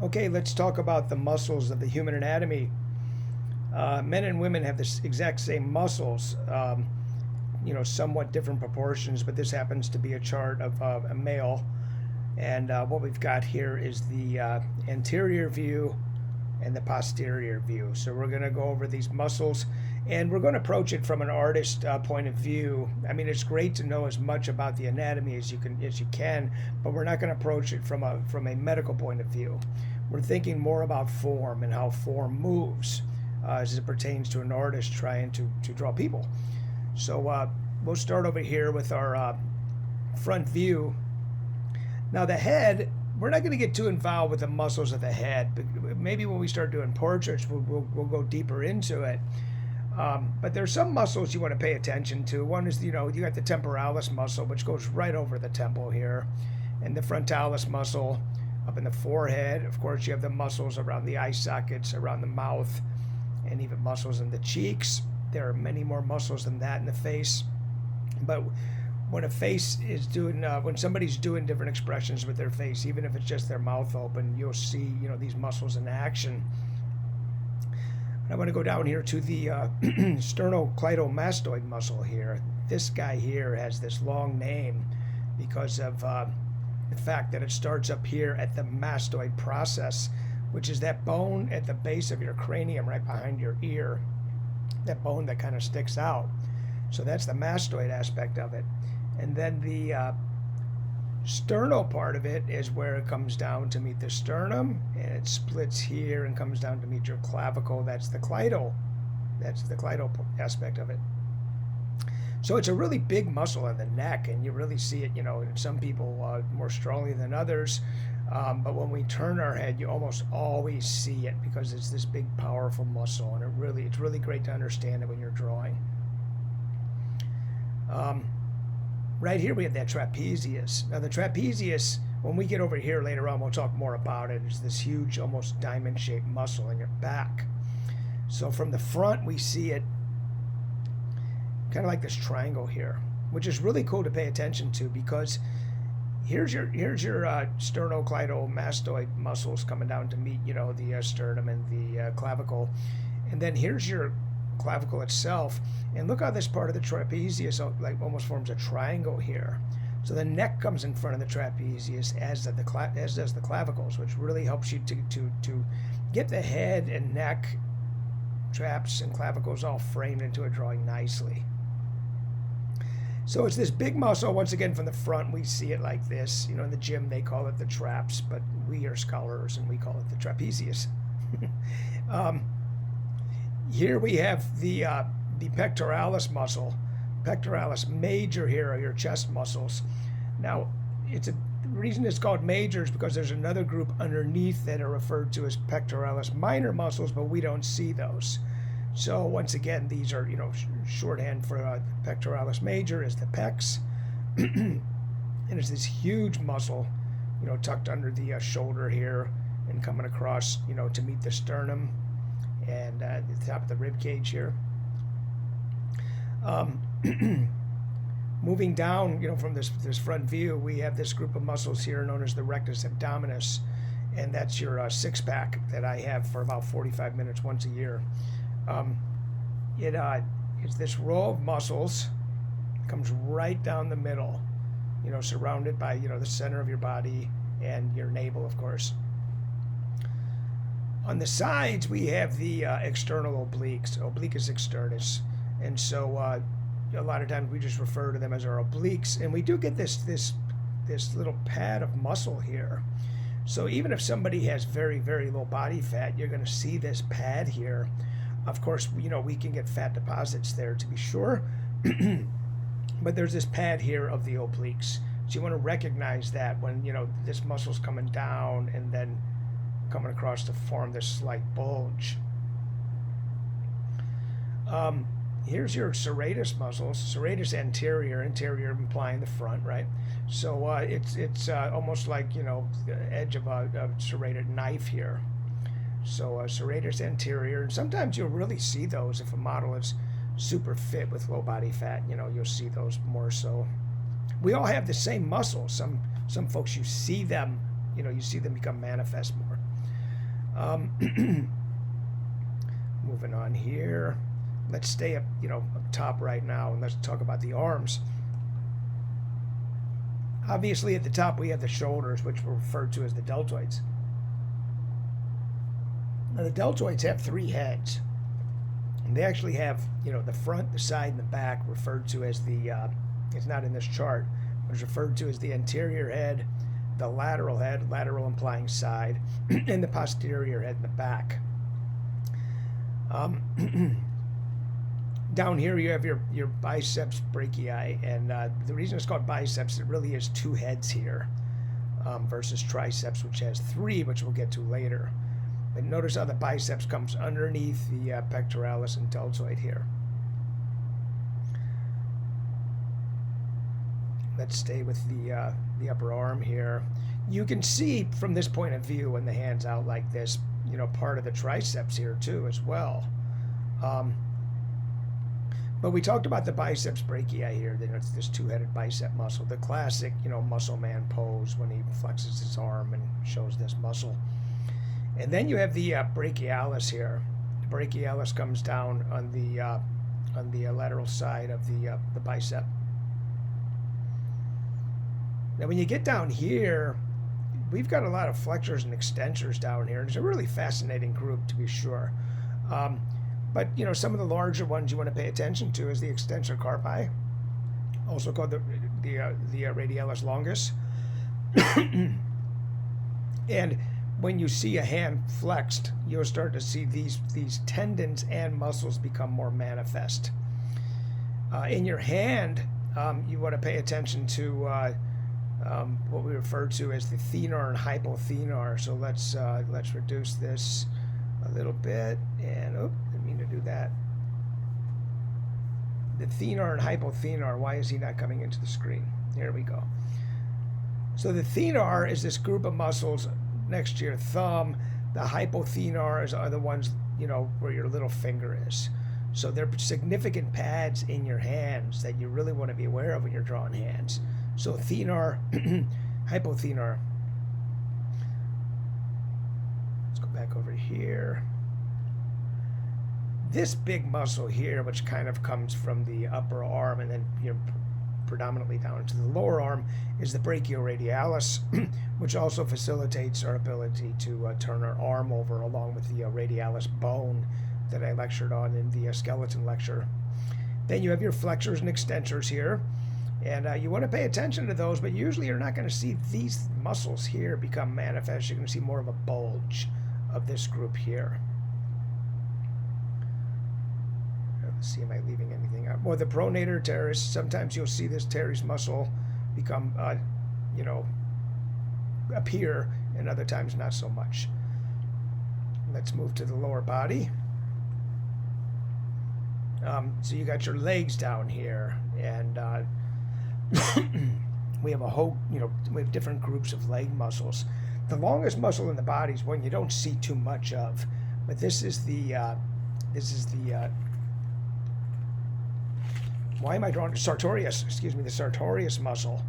Okay, let's talk about the muscles of the human anatomy. Men and women have the exact same muscles, somewhat different proportions, but this happens to be a chart of a male. And what we've got here is the anterior view and the posterior view. So we're going to go over these muscles, and we're going to approach it from an artist point of view. I mean, it's great to know as much about the anatomy as you can, but we're not going to approach it from a medical point of view. We're thinking more about form and how form moves as it pertains to an artist trying to draw people. So we'll start over here with our front view. Now the head, we're not going to get too involved with the muscles of the head. But maybe when we start doing portraits, we'll go deeper into it. But there's some muscles you want to pay attention to. One is, you got the temporalis muscle, which goes right over the temple here, and the frontalis muscle up in the forehead. Of course, you have the muscles around the eye sockets, around the mouth, and even muscles in the cheeks. There are many more muscles than that in the face. But when a face is doing, when somebody's doing different expressions with their face, even if it's just their mouth open, you'll see, these muscles in action. I want to go down here to the sternocleidomastoid muscle here. This guy here has this long name because of the fact that it starts up here at the mastoid process, which is that bone at the base of your cranium right behind your ear, that bone that kind of sticks out. So that's the mastoid aspect of it. And then the sternal part of it is where it comes down to meet the sternum, and it splits here and comes down to meet your clavicle. That's the cleidal aspect of it. So it's a really big muscle in the neck, and you really see it, in some people more strongly than others. But when we turn our head, you almost always see it because it's this big, powerful muscle, and it's really great to understand it when you're drawing. Right here we have that trapezius. Now the trapezius, when we get over here later on, we'll talk more about it. It's this huge, almost diamond-shaped muscle in your back. So from the front, we see it kind of like this triangle here, which is really cool to pay attention to because here's your sternocleidomastoid muscles coming down to meet, the sternum and the clavicle, and then here's your clavicle itself, and look how this part of the trapezius almost forms a triangle here. So the neck comes in front of the trapezius, as does the clavicles, which really helps you to get the head and neck, traps and clavicles all framed into a drawing nicely. So it's this big muscle. Once again, from the front, we see it like this. In the gym, they call it the traps, but we are scholars, and we call it the trapezius. Here we have the pectoralis muscle. Pectoralis major here are your chest muscles. Now, the reason it's called major is because there's another group underneath that are referred to as pectoralis minor muscles, but we don't see those. So once again, these are, shorthand for pectoralis major is the pecs. And it's this huge muscle, tucked under the shoulder here and coming across, to meet the sternum and the top of the rib cage here. Moving down, from this front view, we have this group of muscles here known as the rectus abdominis, and that's your six-pack that I have for about 45 minutes once a year. It's this row of muscles, comes right down the middle, surrounded by, the center of your body and your navel, of course. On the sides, we have the external obliques, obliquus externus. And so a lot of times we just refer to them as our obliques. And we do get this little pad of muscle here. So even if somebody has very, very low body fat, you're going to see this pad here. Of course, we can get fat deposits there to be sure. But there's this pad here of the obliques. So you want to recognize that when, this muscle's coming down and then coming across to form this slight bulge. Here's your serratus muscles. Serratus anterior implying the front, right? So it's almost like, the edge of a serrated knife here. So serratus anterior, and sometimes you'll really see those if a model is super fit with low body fat. You'll see those more so. We all have the same muscles. Some folks, you see them become manifest more. Moving on here. Let's stay up, up top right now, and let's talk about the arms. Obviously, at the top we have the shoulders, which were referred to as the deltoids. Now, the deltoids have 3 heads. And they actually have, the front, the side, and the back referred to as the, it's not in this chart, but it's referred to as the anterior head, the lateral head, lateral implying side, and the posterior head in the back. Down here you have your biceps brachii, and the reason it's called biceps, it really is 2 heads here, versus triceps, which has 3, which we'll get to later. But notice how the biceps comes underneath the pectoralis and deltoid here. Let's stay with the upper arm here. You can see from this point of view when the hand's out like this, part of the triceps here too as well. But we talked about the biceps brachii here. It's this 2-headed bicep muscle, the classic, muscle man pose when he flexes his arm and shows this muscle. And then you have the brachialis here. The brachialis comes down on the lateral side of the bicep. Now, when you get down here, we've got a lot of flexors and extensors down here. It's a really fascinating group, to be sure. But some of the larger ones you want to pay attention to is the extensor carpi, also called the radialis longus. And when you see a hand flexed, you'll start to see these tendons and muscles become more manifest. In your hand, you want to pay attention to what we refer to as the thenar and hypothenar. So let's reduce this a little bit, and didn't mean to do that. The thenar and hypothenar. Why is he not coming into the screen? Here we go. So the thenar is this group of muscles next to your thumb. The hypothenar are the ones, where your little finger is. So they're significant pads in your hands that you really want to be aware of when you're drawing hands. So thenar, hypothenar. Let's go back over here. This big muscle here, which kind of comes from the upper arm and then predominantly down to the lower arm, is the brachioradialis, which also facilitates our ability to turn our arm over, along with the radialis bone that I lectured on in the skeleton lecture. Then you have your flexors and extensors here, and you want to pay attention to those, but usually you're not going to see these muscles here become manifest. You're going to see more of a bulge of this group here. See, am I leaving anything out? Well, the pronator teres, sometimes you'll see this teres muscle become, appear, and other times not so much. Let's move to the lower body. So you got your legs down here, and we have a whole, we have different groups of leg muscles. The longest muscle in the body is one you don't see too much of, but this is the why am I drawing sartorius? Excuse me, the sartorius muscle,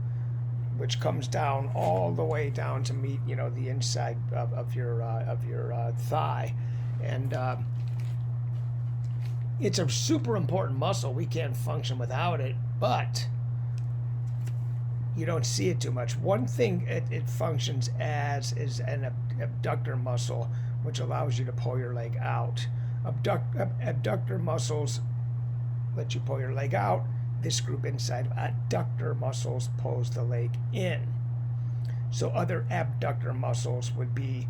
which comes down all the way down to meet, the inside of your thigh, and it's a super important muscle. We can't function without it, but you don't see it too much. One thing it functions as is an abductor muscle, which allows you to pull your leg out. Abductor muscles let you pull your leg out. This group inside of adductor muscles pulls the leg in. So other abductor muscles would be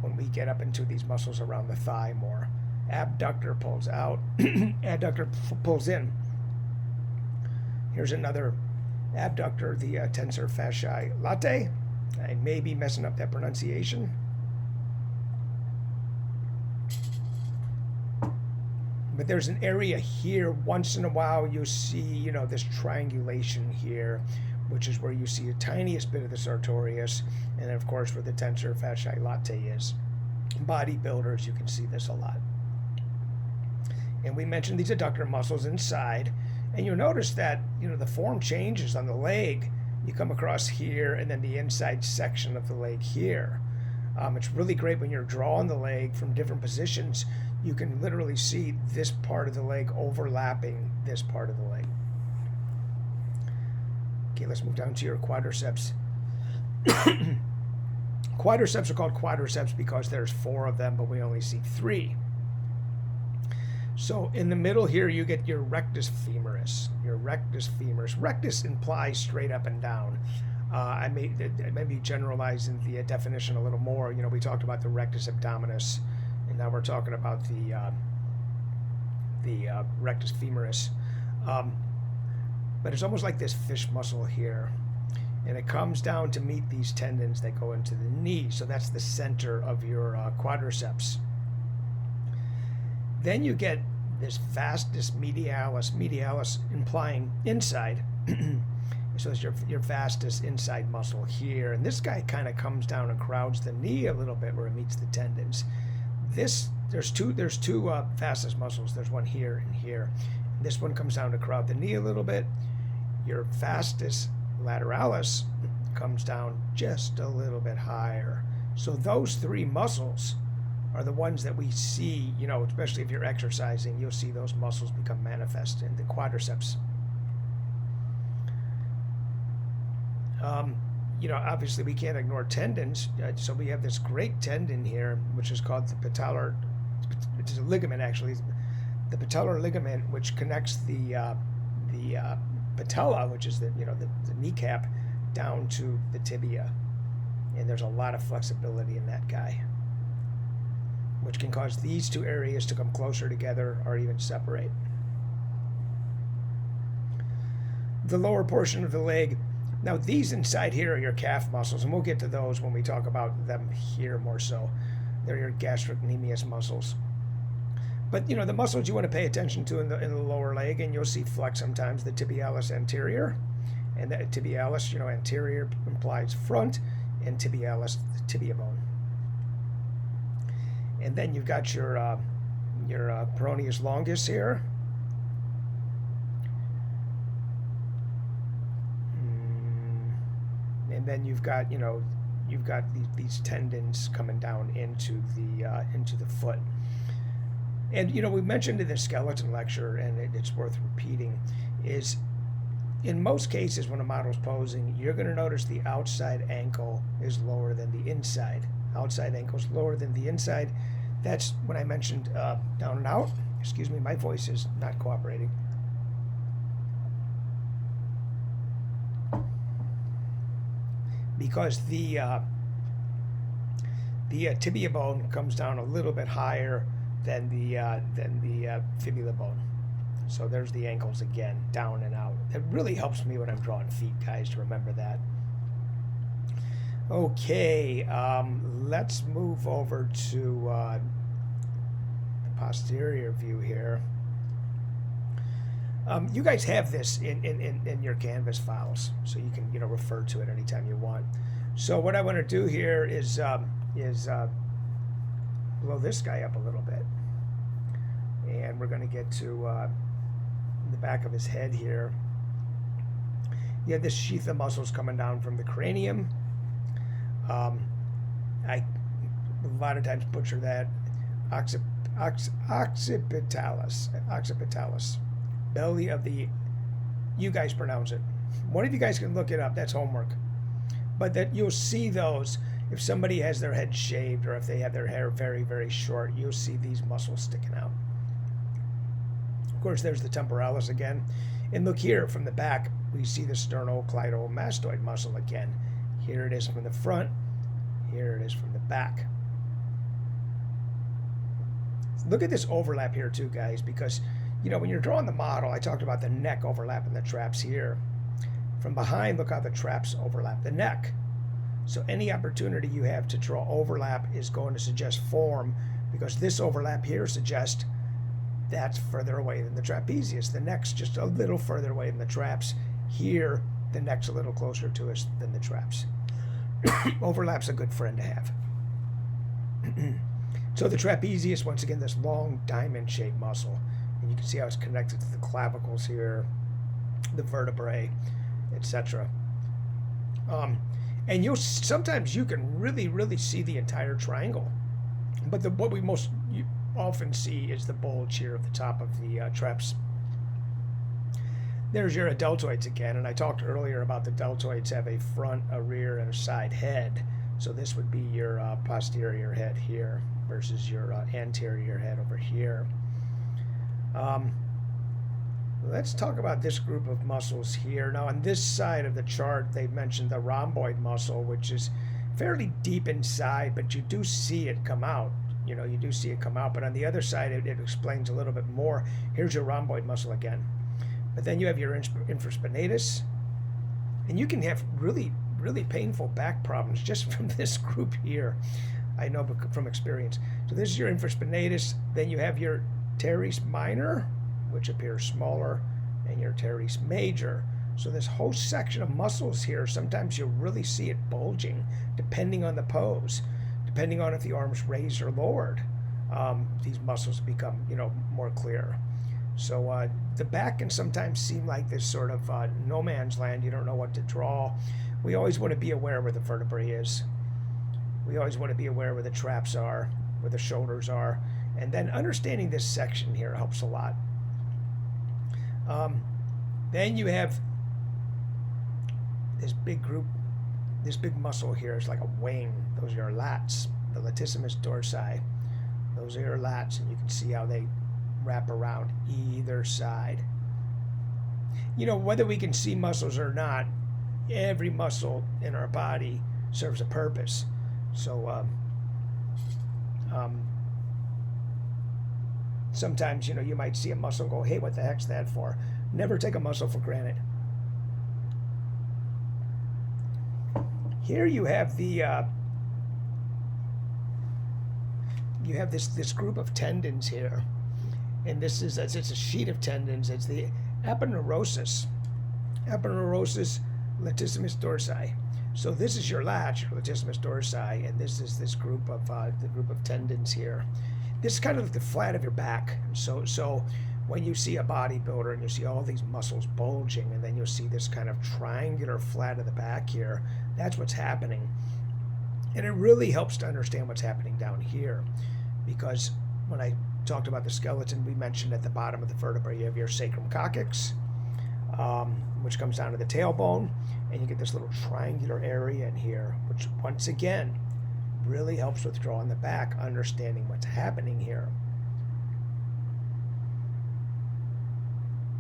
when we get up into these muscles around the thigh more. Abductor pulls out, adductor pulls in. Here's another abductor, the tensor fasciae latae. I may be messing up that pronunciation. But there's an area here, once in a while you'll see, this triangulation here, which is where you see the tiniest bit of the sartorius, and then of course where the tensor fasciae latae is. Bodybuilders, you can see this a lot. And we mentioned these adductor muscles inside, and you'll notice that, the form changes on the leg. You come across here, and then the inside section of the leg here. It's really great when you're drawing the leg from different positions. You can literally see this part of the leg overlapping this part of the leg. Okay, let's move down to your quadriceps. Quadriceps are called quadriceps because there's 4 of them, but we only see 3. So in the middle here, you get your rectus femoris. Your rectus femoris. Rectus implies straight up and down. I may be generalizing the definition a little more. You know, we talked about the rectus abdominis, and now we're talking about the rectus femoris. But it's almost like this fish muscle here, and it comes down to meet these tendons that go into the knee. So that's the center of your quadriceps. Then you get this vastus medialis, medialis implying inside. So it's your vastus inside muscle here. And this guy kind of comes down and crowds the knee a little bit where it meets the tendons. There's two vastus muscles. There's one here and here. This one comes down to crowd the knee a little bit. Your vastus lateralis comes down just a little bit higher. So those 3 muscles are the ones that we see, you know, especially if you're exercising, you'll see those muscles become manifest in the quadriceps. You know, obviously we can't ignore tendons. So we have this great tendon here, which is called the patellar, which is a ligament actually, the patellar ligament, which connects the patella, which is the kneecap, down to the tibia. And there's a lot of flexibility in that guy, which can cause these 2 areas to come closer together or even separate. The lower portion of the leg. Now these inside here are your calf muscles, and we'll get to those when we talk about them here more so. They're your gastrocnemius muscles. But you know, the muscles you want to pay attention to in the lower leg, and you'll see flex sometimes, the tibialis anterior. And that tibialis, you know, anterior implies front, and tibialis, the tibia bone. And then you've got your peroneus longus here. And then you've got these tendons coming down into the foot. And you know, we mentioned in the skeleton lecture, and it's worth repeating, is in most cases when a model's posing, you're going to notice the outside ankle is lower than the inside. Outside ankle is lower than the inside. That's when I mentioned down and out. Excuse me, my voice is not cooperating. Because the tibia bone comes down a little bit higher than the fibula bone. So there's the ankles again, down and out. It really helps me when I'm drawing feet, guys, to remember that. Okay, let's move over to the posterior view here. You guys have this in your Canvas files, so you can refer to it anytime you want. So what I want to do here is blow this guy up a little bit, and we're going to get to the back of his head here. You have this sheath of muscles coming down from the cranium. I a lot of times butcher that. Occipitalis. Belly of the, you guys pronounce it. One of you guys can look it up. That's homework. But that you'll see those if somebody has their head shaved or if they have their hair very, very short. You'll see these muscles sticking out. Of course, there's the temporalis again. And look here from the back, we see the sternocleidomastoid muscle again. Here it is from the front. Here it is from the back. Look at this overlap here too, guys, because when you're drawing the model, I talked about the neck overlapping the traps here. From behind, look how the traps overlap the neck. So any opportunity you have to draw overlap is going to suggest form, because this overlap here suggests that's further away than the trapezius. The neck's just a little further away than the traps. Here, the neck's a little closer to us than the traps. Overlap's a good friend to have. So the trapezius, once again, this long diamond-shaped muscle. And you can see how it's connected to the clavicles here, the vertebrae, etc. And sometimes you can really see the entire triangle. But what we most often see is the bulge here at the top of the traps. There's your deltoids again, and I talked earlier about the deltoids have a front, a rear, and a side head. So this would be your posterior head here versus your anterior head over here. Let's talk about this group of muscles here. Now on this side of the chart, they mentioned the rhomboid muscle, which is fairly deep inside, but you do see it come out. You know, you do see it come out, but on the other side, it explains a little bit more. Here's your rhomboid muscle again. But then you have your infraspinatus, and you can have really painful back problems just from this group here. I know from experience. So this is your infraspinatus. Then you have your teres minor, which appears smaller, and your teres major. So this whole section of muscles here, sometimes you really see it bulging, depending on the pose, depending on if the arm's raised or lowered. These muscles become, more clear. So the back can sometimes seem like this sort of no man's land. You don't know what to draw. We always want to be aware where the vertebrae is. We always want to be aware where the traps are, where the shoulders are. And then understanding this section here helps a lot. Then you have this big group, this big muscle here is like a wing. Those are your lats, the latissimus dorsi. Those are your lats, and you can see how they wrap around either side. Whether we can see muscles or not, every muscle in our body serves a purpose. So sometimes, you might see a muscle and go, hey, what the heck's that for? Never take a muscle for granted. Here you have the this group of tendons here, and it's a sheet of tendons. It's the aponeurosis latissimus dorsi. So this is your lat, your latissimus dorsi, and this is this group of the group of tendons here. This is kind of like the flat of your back. So when you see a bodybuilder and you see all these muscles bulging, and then you'll see this kind of triangular flat of the back here, that's what's happening. And it really helps to understand what's happening down here, because when I talked about the skeleton, we mentioned at the bottom of the vertebrae you have your sacrum coccyx, which comes down to the tailbone, and you get this little triangular area in here, which once again really helps with drawing the back, understanding what's happening here.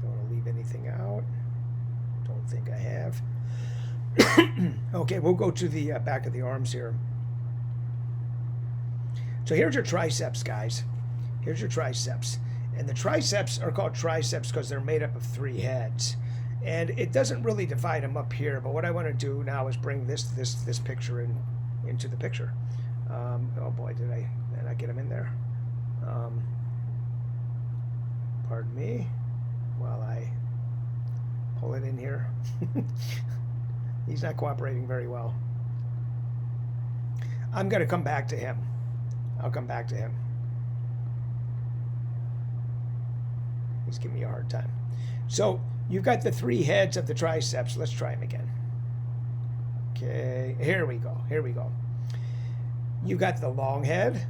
Don't want to leave anything out. Don't think I have. Okay, we'll go to the back of the arms here. So here's your triceps, guys. Here's your triceps. And the triceps are called triceps because they're made up of 3 heads. And it doesn't really divide them up here, but what I want to do now is bring this picture into the picture. Oh boy, did I get him in there? Pardon me while I pull it in here. He's not cooperating very well. I'm going to come back to him. I'll come back to him. He's giving me a hard time. So you've got the 3 heads of the triceps. Let's try him again. Okay, here we go. You've got the long head,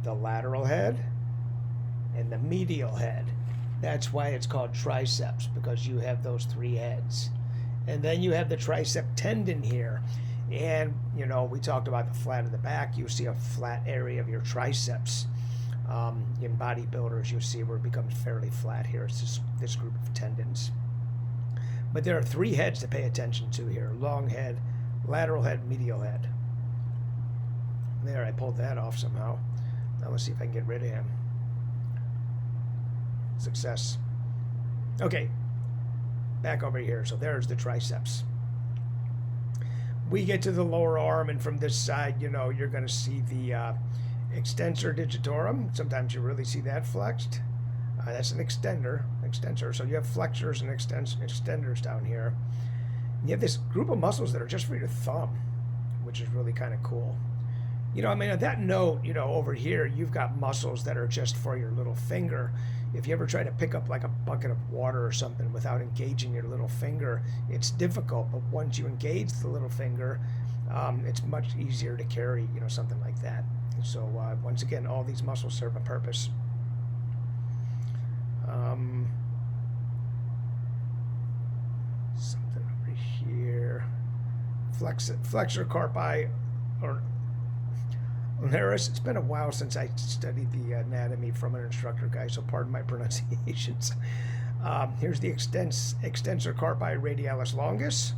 the lateral head, and the medial head. That's why it's called triceps, because you have those 3 heads. And then you have the tricep tendon here. And, we talked about the flat of the back. You see a flat area of your triceps. In bodybuilders, you see where it becomes fairly flat here. It's this group of tendons. But there are 3 heads to pay attention to here. Long head, lateral head, medial head. There, I pulled that off somehow. Now let's see if I can get rid of him. Success. Okay, back over here. So there's the triceps. We get to the lower arm, and from this side, you're going to see the extensor digitorum. Sometimes you really see that flexed. That's an extensor. So you have flexors and extenders down here. And you have this group of muscles that are just for your thumb, which is really kind of cool. On that note, over here, you've got muscles that are just for your little finger. if you ever try to pick up like a bucket of water or something without engaging your little finger, it's difficult. But once you engage the little finger, it's much easier to carry, something like that. So once again, all these muscles serve a purpose. Something over here. Flexor carpi or ulnaris. It's been a while since I studied the anatomy from an instructor, guys, so pardon my pronunciations. Here's the extensor carpi radialis longus,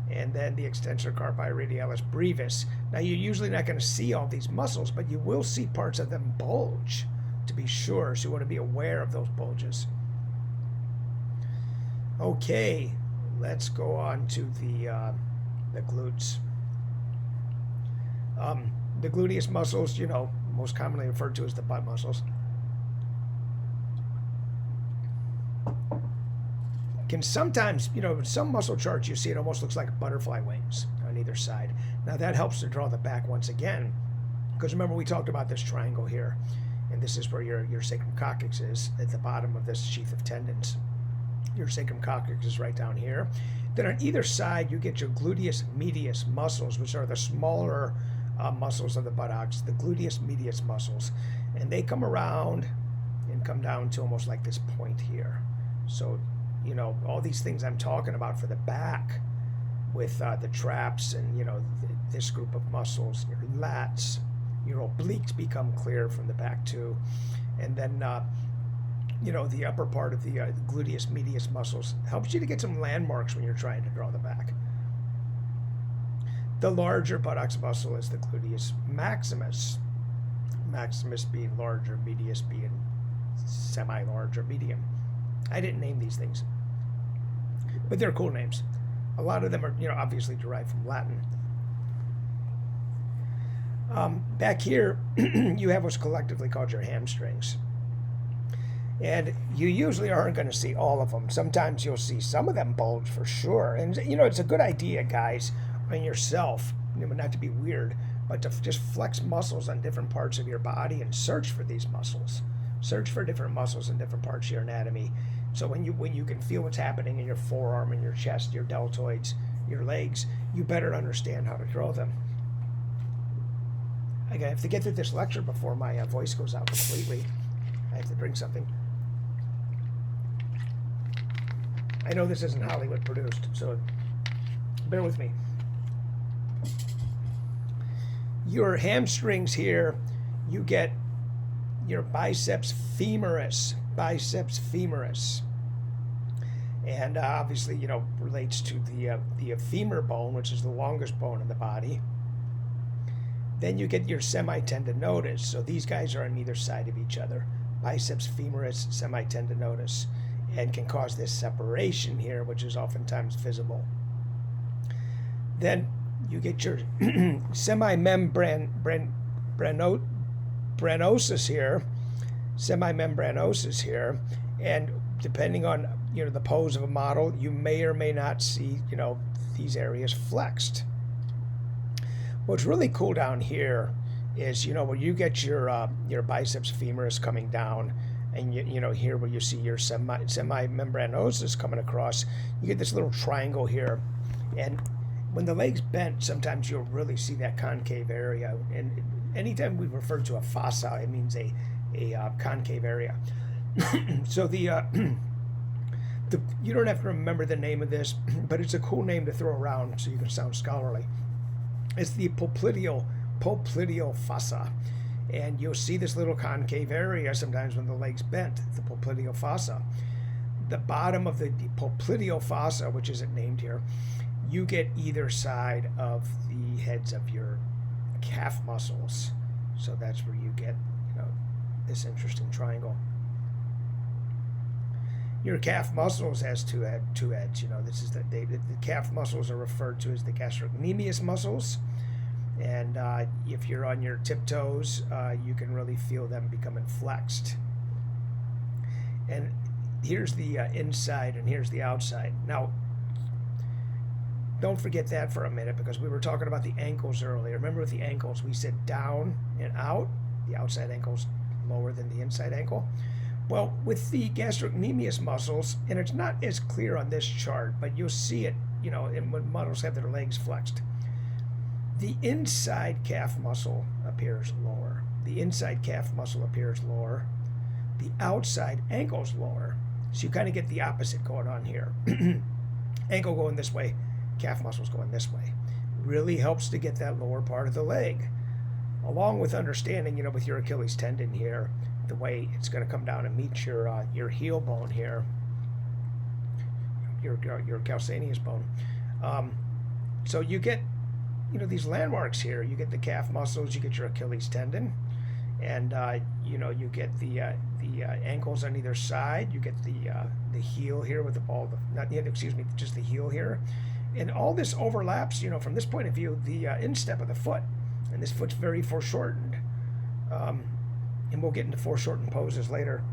and then the extensor carpi radialis brevis. Now, you're usually not going to see all these muscles, but you will see parts of them bulge, to be sure, so you want to be aware of those bulges. Okay, let's go on to the glutes. The gluteus muscles, most commonly referred to as the butt muscles, can sometimes, some muscle charts you see it almost looks like butterfly wings on either side. Now that helps to draw the back once again, because remember we talked about this triangle here, and this is where your sacrum coccyx is, at the bottom of this sheath of tendons. Your sacrum coccyx is right down here. Then on either side you get your gluteus medius muscles, which are the smaller muscles of the buttocks, the gluteus medius muscles, and they come around and come down to almost like this point here. So all these things I'm talking about for the back with the traps and this group of muscles, your lats, your obliques become clear from the back too, and then the upper part of the gluteus medius muscles helps you to get some landmarks when you're trying to draw the back. The larger buttocks muscle is the gluteus maximus. Maximus being larger, medius being semi-large or medium. I didn't name these things, but they're cool names. A lot of them are, obviously derived from Latin. Back here, you have what's collectively called your hamstrings. And you usually aren't going to see all of them. Sometimes you'll see some of them bulge for sure. And, it's a good idea, guys, on yourself, not to be weird, but to just flex muscles on different parts of your body and search for these muscles. Search for different muscles in different parts of your anatomy. So when you can feel what's happening in your forearm, in your chest, your deltoids, your legs, you better understand how to draw them. I have to get through this lecture before my voice goes out completely. I have to drink something. I know this isn't Hollywood produced, so bear with me. Your hamstrings here, you get your biceps femoris. And obviously, relates to the femur bone, which is the longest bone in the body. Then you get your semitendinotus. So these guys are on either side of each other. Biceps femoris, semitendinotus, and can cause this separation here, which is oftentimes visible. Then you get your semimembranosus here, and depending on the pose of a model, you may or may not see these areas flexed. What's really cool down here is where you get your biceps femoris coming down, and here where you see your semimembranosus coming across, you get this little triangle here, and when the leg's bent, sometimes you'll really see that concave area. And anytime we refer to a fossa, it means a concave area. So you don't have to remember the name of this, but it's a cool name to throw around so you can sound scholarly. It's the popliteal fossa, and you'll see this little concave area sometimes when the leg's bent, the popliteal fossa. The bottom of the popliteal fossa, which isn't named here, you get either side of the heads of your calf muscles. So that's where you get, this interesting triangle. Your calf muscles has two heads. This is the calf muscles are referred to as the gastrocnemius muscles, and if you're on your tiptoes, you can really feel them becoming flexed. And here's the inside, and here's the outside. Now, don't forget that for a minute, because we were talking about the ankles earlier. Remember with the ankles, we said down and out. The outside ankle's lower than the inside ankle. Well, with the gastrocnemius muscles, and it's not as clear on this chart, but you'll see it, when models have their legs flexed. The inside calf muscle appears lower. The inside calf muscle appears lower. The outside ankle's lower. So you kind of get the opposite going on here. Ankle going this way, calf muscles going this way. Really helps to get that lower part of the leg. Along with understanding, with your Achilles tendon here, the way it's going to come down and meet your heel bone here, your calcaneus bone. So you get, these landmarks here. You get the calf muscles, you get your Achilles tendon, and you get the ankles on either side. You get the heel here with the ball, just the heel here, and all this overlaps. From this point of view, the instep of the foot, and this foot's very foreshortened. And we'll get into foreshortened poses later.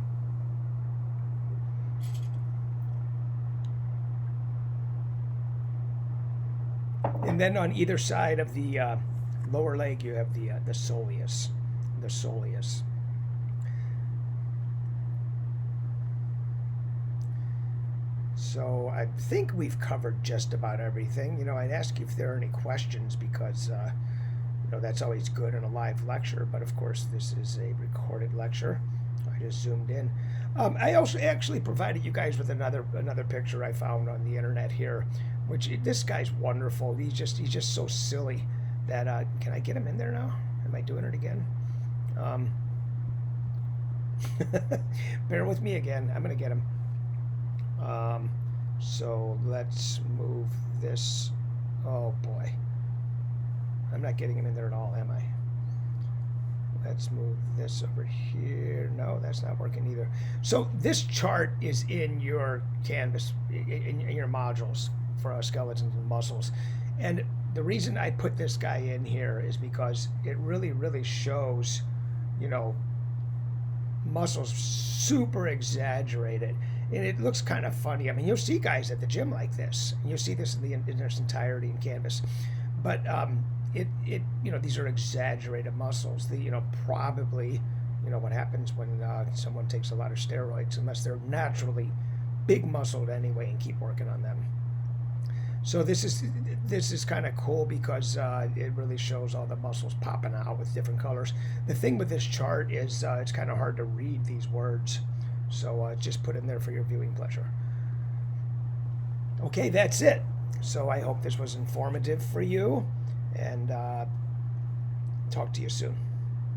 And then on either side of the lower leg, you have the soleus. The soleus. So I think we've covered just about everything. I'd ask you if there are any questions, because that's always good in a live lecture, but of course this is a recorded lecture. I just zoomed in. I also actually provided you guys with another picture I found on the internet here, which this guy's wonderful. He's just so silly that can I get him in there now? Am I doing it again? Bear with me again. I'm gonna get him. So let's move this. Oh boy. I'm not getting him in there at all, am I? Let's move this over here. No, that's not working either. So this chart is in your Canvas, in your modules for skeletons and muscles. And the reason I put this guy in here is because it really, really shows, muscles super exaggerated. And it looks kind of funny. I mean, you'll see guys at the gym like this. And you'll see this in its entirety in Canvas. But these are exaggerated muscles. Probably, what happens when someone takes a lot of steroids, unless they're naturally big muscled anyway and keep working on them. So this is kind of cool because it really shows all the muscles popping out with different colors. The thing with this chart is it's kind of hard to read these words. So just put in there for your viewing pleasure. Okay, that's it. So I hope this was informative for you, and talk to you soon.